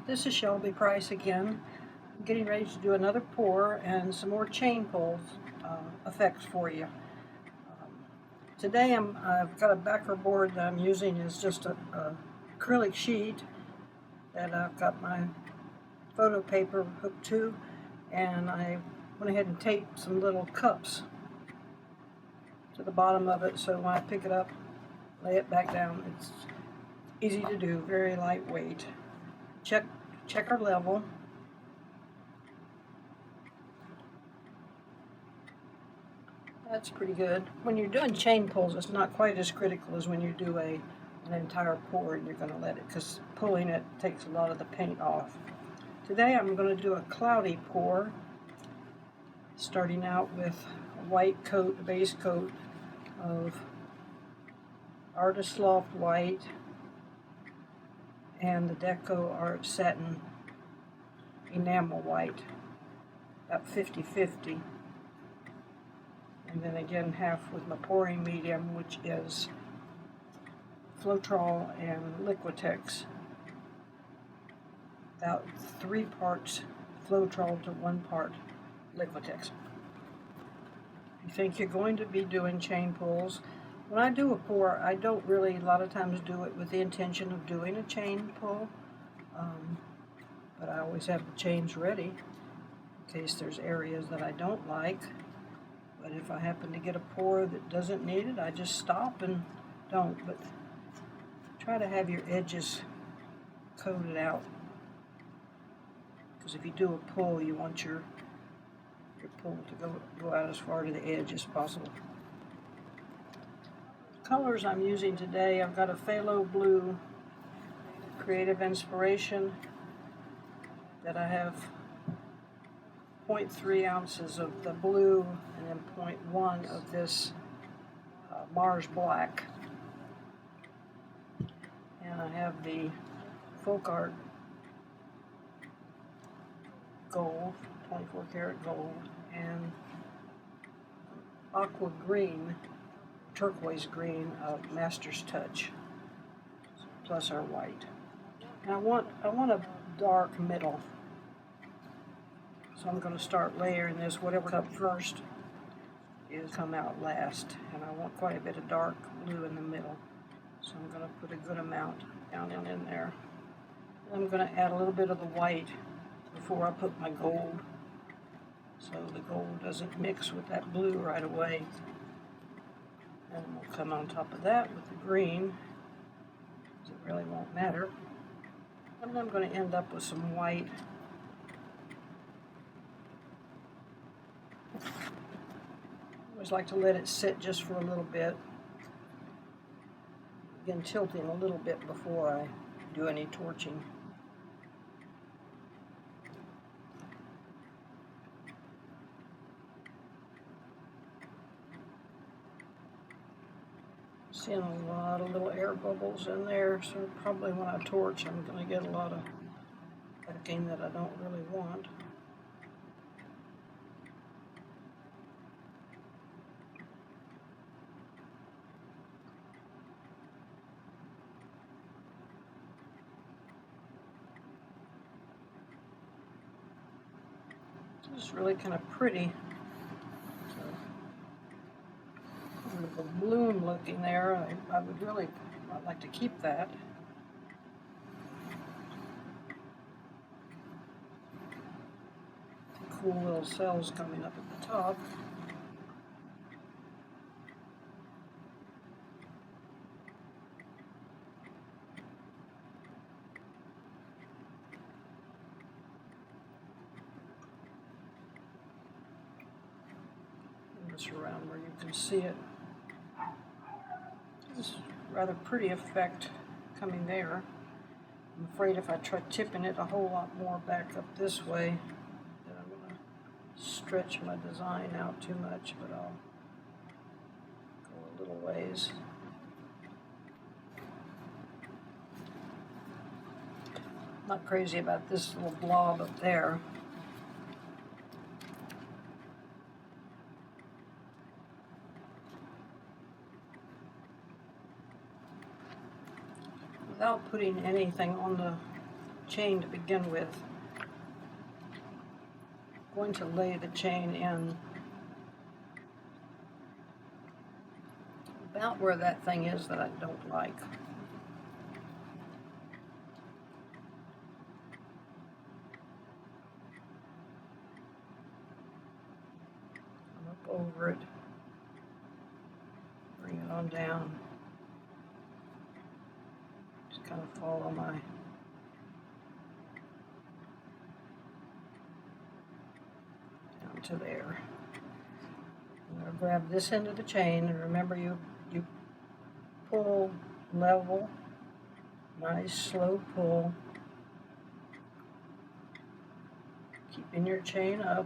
This is Shelby Price again. I'm getting ready to do another pour and some more chain pulls effects for you. Today I've got a backer board that I'm using is just a acrylic sheet that I've got my photo paper hooked to, and I went ahead and taped some little cups to the bottom of it, so when I pick it up, lay it back down, it's easy to do, very lightweight. Check our level. That's pretty good. When you're doing chain pulls, it's not quite as critical as when you do an entire pour and you're going to let it, because pulling it takes a lot of the paint off. Today I'm going to do a cloudy pour, starting out with a white coat, a base coat of Artist Loft White and the Deco Art Satin Enamel White, about 50-50. And then again half with my pouring medium, which is Floetrol and Liquitex. About 3 parts Floetrol to 1 part Liquitex. If you think you're going to be doing chain pulls, when I do a pour, I don't really a lot of times do it with the intention of doing a chain pull, but I always have the chains ready in case there's areas that I don't like. But if I happen to get a pour that doesn't need it, I just stop and don't. But try to have your edges coated out, because if you do a pull, you want your pull to go out as far to the edge as possible. Colors I'm using today, I've got a Phthalo Blue Creative Inspiration that I have 0.3 ounces of the blue and then 0.1 of this Mars Black. And I have the FolkArt gold, 24 karat gold, and aqua green, turquoise green of Master's Touch, plus our white. And I want a dark middle. So I'm going to start layering this. Whatever comes up first is come out last. And I want quite a bit of dark blue in the middle. So I'm going to put a good amount down in there. And I'm going to add a little bit of the white before I put my gold, so the gold doesn't mix with that blue right away. And we'll come on top of that with the green, because it really won't matter. And I'm going to end up with some white. I always like to let it sit just for a little bit. Again, tilting a little bit before I do any torching. Seeing a lot of little air bubbles in there, so probably when I torch I'm going to get a lot of backing that I don't really want. This is really kind of pretty. With the bloom looking there, I would really like to keep that. Cool little cells coming up at the top. This around where you can see it. This is a rather pretty effect coming there. I'm afraid if I try tipping it a whole lot more back up this way, that I'm going to stretch my design out too much, but I'll go a little ways. Not crazy about this little blob up there. Without putting anything on the chain to begin with. I'm going to lay the chain in about where that thing is that I don't like. I'm up over it. Bring it on down. Just kind of follow my down to there. I'm going to grab this end of the chain, and remember you pull level, nice slow pull, keeping your chain up.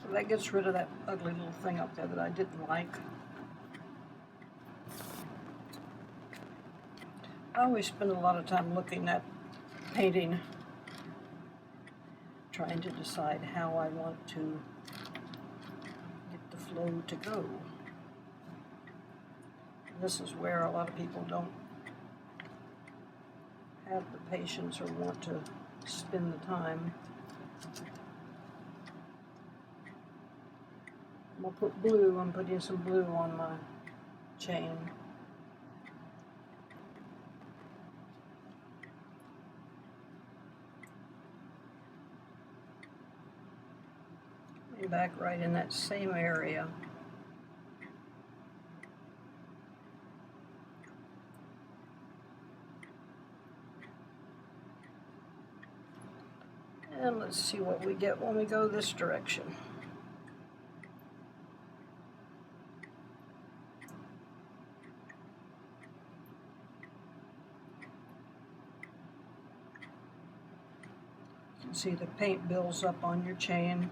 So that gets rid of that ugly little thing up there that I didn't like. I always spend a lot of time looking at painting, trying to decide how I want to get the flow to go. This is where a lot of people don't have the patience or want to spend the time. I'm going to put blue, I'm putting some blue on my chain. Maybe back right in that same area. And let's see what we get when we go this direction. You can see the paint builds up on your chain.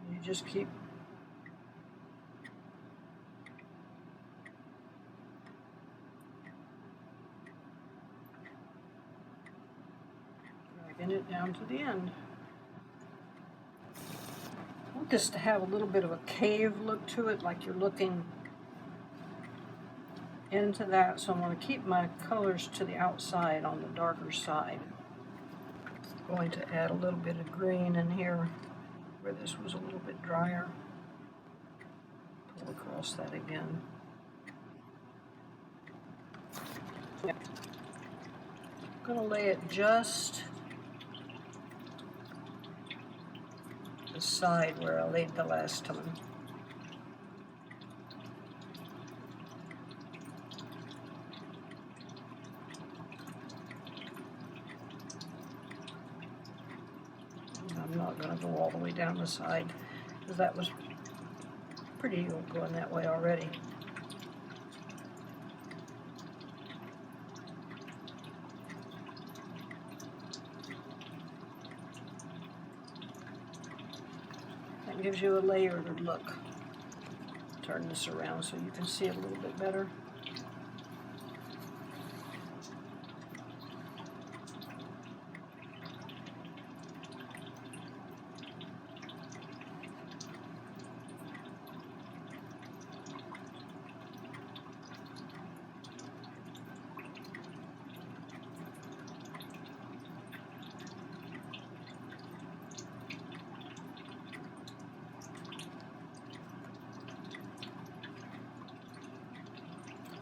You just keep dragging it down to the end. I want this to have a little bit of a cave look to it, like you're looking into that, so I'm going to keep my colors to the outside on the darker side. I'm going to add a little bit of green in here where this was a little bit drier. Pull across that again. I'm going to lay it just the side where I laid the last time. I'm not going to go all the way down the side, because that was pretty going that way already. That gives you a layered look. Turn this around so you can see it a little bit better.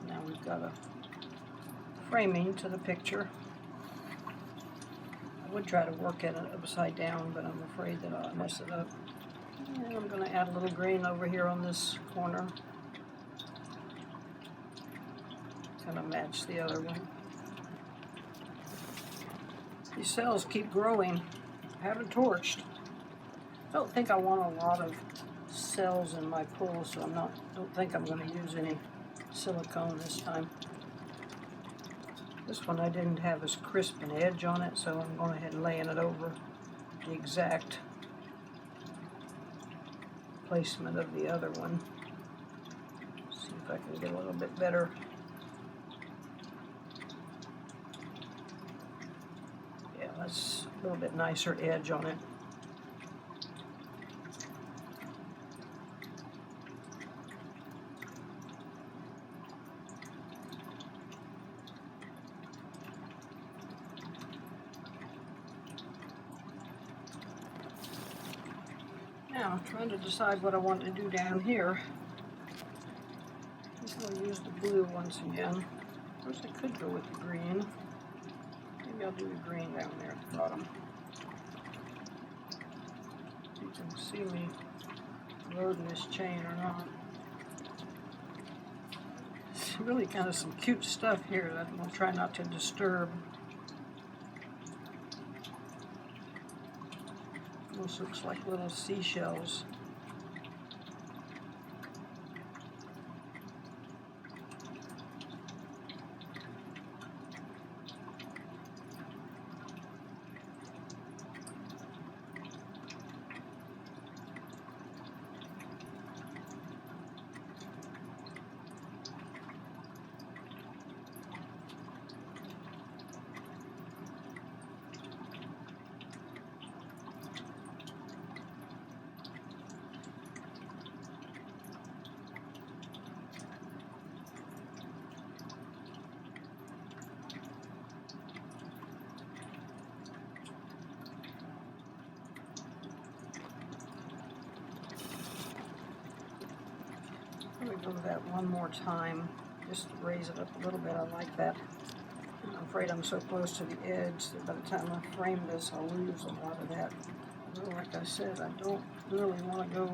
Now we've got a framing to the picture. I would try to work it upside down, but I'm afraid that I'll mess it up. And I'm going to add a little green over here on this corner. Kind of match the other one. These cells keep growing. I haven't torched. I don't think I want a lot of cells in my pool, so don't think I'm going to use any silicone this time. This one I didn't have as crisp an edge on it, so I'm going ahead and laying it over the exact placement of the other one. See if I can get a little bit better. Yeah, that's a little bit nicer edge on it. Now, I'm trying to decide what I want to do down here. I think I'll use the blue once again. Of course, I could go with the green. Maybe I'll do the green down there at the bottom. You can see me loading this chain or not. It's really kind of some cute stuff here that I'm going to try not to disturb. Almost looks like little seashells. Let me go with that one more time, just to raise it up a little bit. I like that. I'm afraid I'm so close to the edge that by the time I frame this, I'll lose a lot of that. Although, like I said, I don't really want to go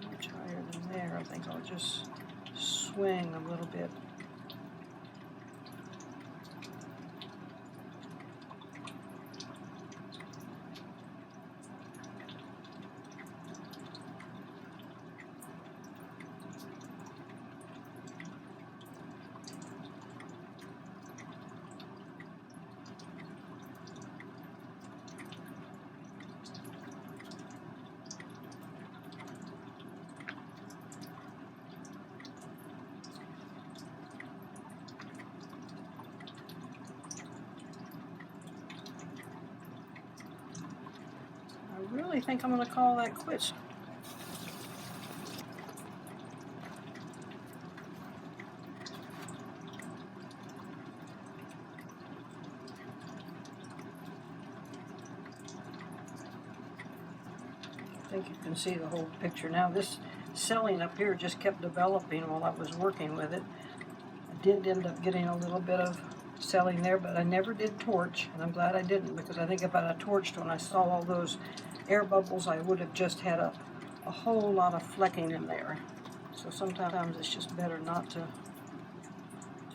much higher than there. I think I'll just swing a little bit. I really think I'm going to call that quits. I think you can see the whole picture now. This selling up here just kept developing while I was working with it. I did end up getting a little bit of selling there, but I never did torch, and I'm glad I didn't, because I think if I'd have torched when I saw all those air bubbles, I would have just had a whole lot of flecking in there. So sometimes it's just better not to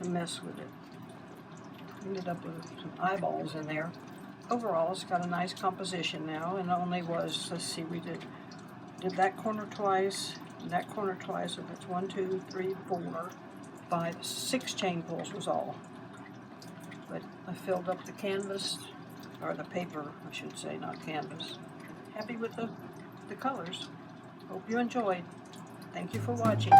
mess with it. Ended up with some eyeballs in there. Overall, it's got a nice composition now, and only was, let's see, we did that corner twice, and that corner twice, so that's 1, 2, 3, 4, 5, 6 chain pulls was all. But I filled up the canvas, or the paper, I should say, not canvas. Happy with the colors. Hope you enjoyed. Thank you for watching.